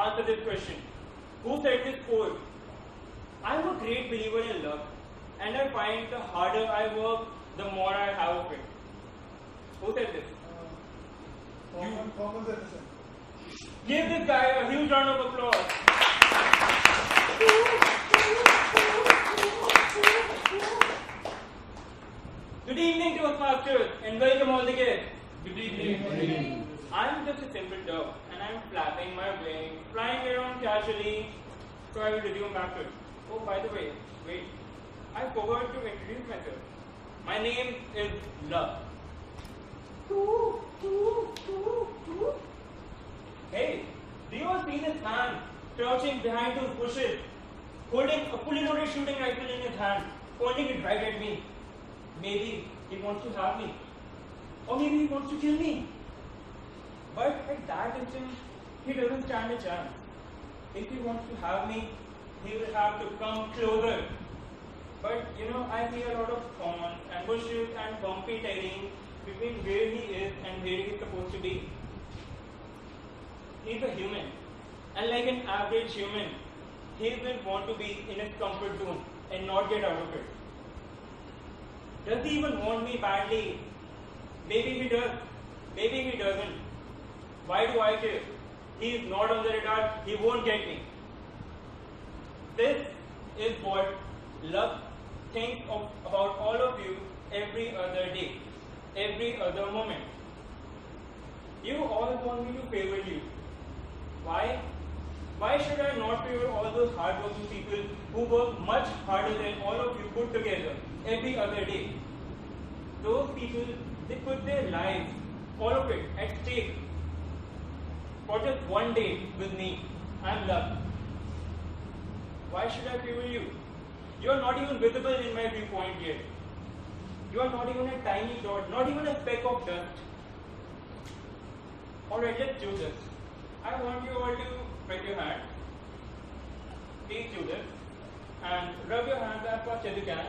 answer this question. Who said this quote? I'm a great believer in luck, and I find the harder I work, the more I have of it. Who said this? Thomas Edison. Give this guy a huge round of applause. Good evening to us masters and welcome all the guests. Good evening. I'm just a simple dog and I'm flapping my wings, flying around casually, so I will resume back to it. Oh, by the way, wait, I forgot to introduce myself. My name is Love. Hey, do you all see this man crouching behind those bushes, holding a fully loaded shooting rifle in his hand, pointing it right at me? Maybe he wants to have me, or maybe he wants to kill me. But at that instant, he doesn't stand a chance. If he wants to have me, he will have to come closer. But I see a lot of thorns and bushes and bumpy terrain between where he is and where he is supposed to be. He's a human, and like an average human, he will want to be in his comfort zone and not get out of it. Does he even want me badly? Maybe he does, maybe he doesn't. Why do I care? He is not on the radar, he won't get me. This is what love thinks about all of you every other day, every other moment. You all want me to favor you. Why? Why should I not favor all those hardworking people who work much harder than all of you put together every other day? Those people, they put their lives, all of it, at stake for just one day with me and love. Why should I favor you? You are not even visible in my viewpoint yet. You are not even a tiny dot, not even a speck of dust. Alright, let's do this. I want you all to spread your hands. Please do this. And rub your hands as much as you can.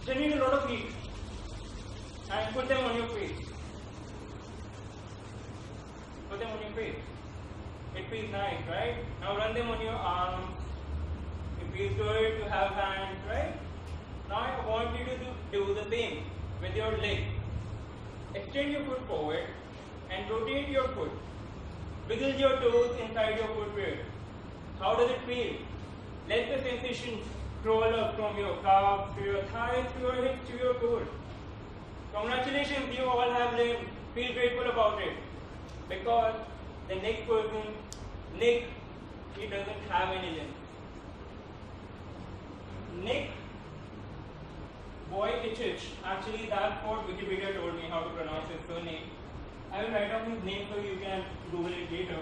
Generate a lot of heat. And put them on your face. Put them on your face. It feels nice, right? Now run them on your arms. It feels good to have hands, right? Now I want you to do the same with your legs. Extend your foot forward and rotate your foot. Wiggle your toes inside your footwear. How does it feel? Let the sensation crawl up from your calves to your thighs to your hips to your core. Congratulations, you all have limbs. Feel grateful about it. Because the next person, Nick, he doesn't have any limbs. Nick Vujicic, actually that's what Wikipedia told me how to pronounce his surname. I will write down his name so you can Google it later.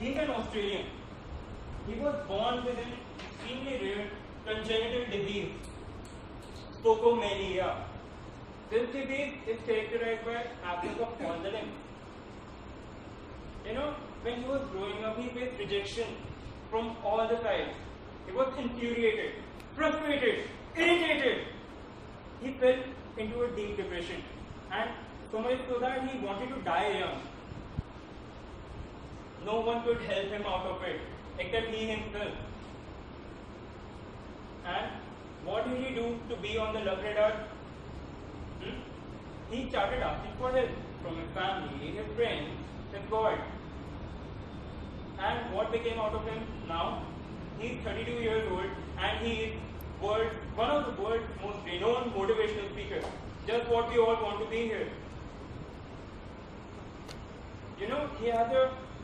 He's an Australian. He was born with an extremely rare congenital disease, Spocomelia. This disease is characterized by absence of all the limbs. When he was growing up, he faced rejection from all the sides. He was infuriated, frustrated, irritated. He fell into a deep depression, and so much so that he wanted to die young. No one could help him out of it, except he himself. And what did he do to be on the love radar? He started asking for help from his family, his friends, his God. And what became out of him now? He's 32 years old and he is one of the world's most renowned motivational speakers. Just what we all want to be here. He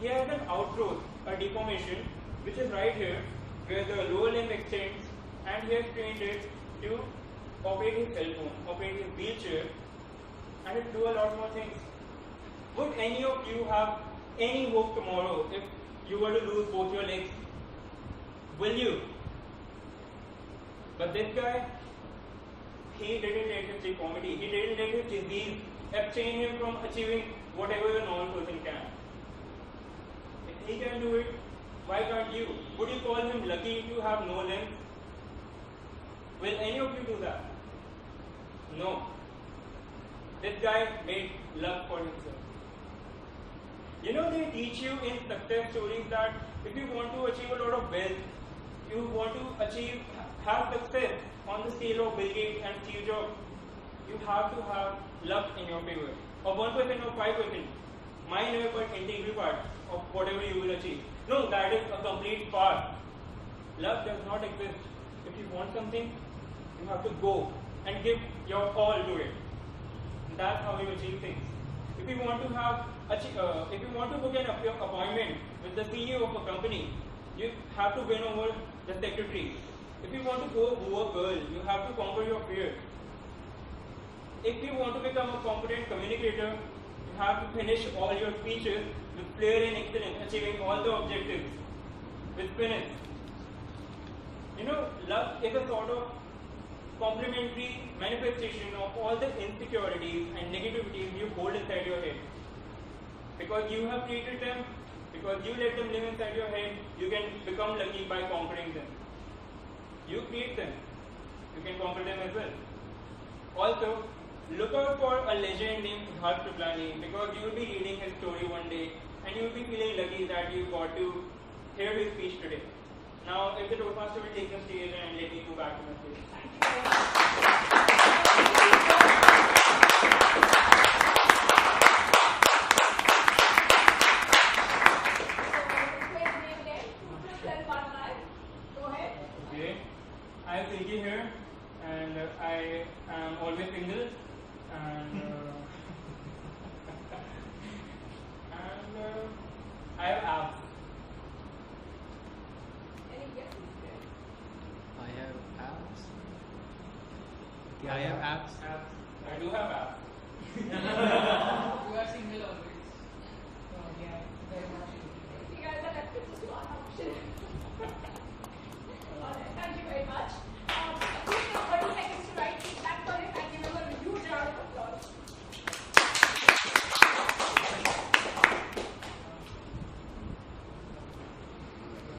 has an outgrowth, a deformation, which is right here, where the lower limb extends, and he has trained it to operate his cell phone, operate his wheelchair, and it do a lot more things. Would any of you have any hope tomorrow if you were to lose both your legs? Will you? But this guy, he didn't let his deformity, he didn't let his disease abstain him from achieving whatever a normal person can. If he can do it, why can't you? Would you call him lucky to have no limbs? Will any of you do that? No. this guy made love for himself. You know, they teach you in success stories that if you want to achieve a lot of wealth, you want to have success on the scale of Bill Gates and Steve Jobs, you have to have luck in your favor. Or 1% or 5%, minor but integral part of whatever you will achieve. No, that is a complete farce. Luck does not exist. If you want something, you have to go and give your all to it. That's how you achieve things. If you want to if you want to book an appointment with the CEO of a company, you have to win over the secretary. If you want to go woo a girl, you have to conquer your fear. If you want to become a competent communicator, you have to finish all your speeches with flair and excellence, achieving all the objectives with finish. You know, luck is a sort of complementary manifestation of all the insecurities and negativities you hold inside your head. Because you have created them, because you let them live inside your head, you can become lucky by conquering them. You create them, you can conquer them as well. Also, look out for a legend named Siddharth Triplani, because you will be reading his story one day and you will be feeling lucky that you got to hear his speech today. Now, if the Toastmaster will take the stage and let me go back to my stage. Okay, I am Silky here, and I am always single, and I have abs. I have abs. I have abs. Abs. I do have abs. You are single always. Yeah, very much.